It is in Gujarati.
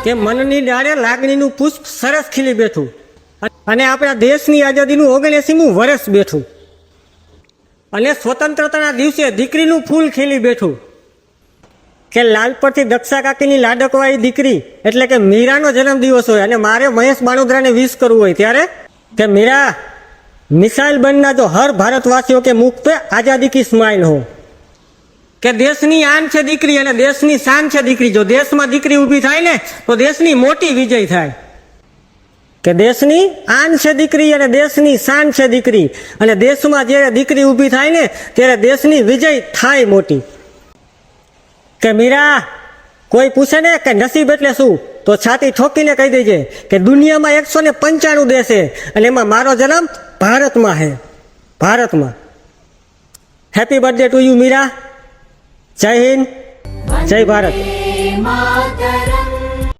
કે મનની ડાળે લાગણીનું પુષ્પ સરસ ખીલી બેઠું અને આપણા દેશની આઝાદીનું 79મું વર્ષ બેઠું અને સ્વતંત્રતાના દિવસે દીકરીનું ફૂલ ખીલી બેઠું કે લાલપરથી દક્ષા કાકીની લાડકવાળી દીકરી એટલે કે મીરાનો જન્મદિવસ હોય અને મારે મહેશ બાણોદરાને વિશ કરવું હોય ત્યારે કે મીરા મિસાઇલ બનના જો હર ભારતવાસીઓ કે મુખ पे आजादी की स्माइल हो કે દેશની આન છે દીકરી અને દેશની શાન છે દીકરી। જો દેશમાં દીકરી ઊભી થાય ને તો દેશની મોટી વિજય થાય કે દેશની આન છે દીકરી અને દેશની શાન છે દીકરી અને દેશમાં જ્યારે દીકરી ઊભી થાય ને ત્યારે દેશની વિજય થાય મોટી કે મીરા કોઈ પૂછે ને કે નસીબ એટલે શું તો છાતી ઠોકીને કહી દેજે કે દુનિયામાં 195 દેશ છે અને એમાં મારો જન્મ ભારતમાં છે, ભારતમાં। Happy birthday to you Meera. જય હિન્દ, જય ભારત।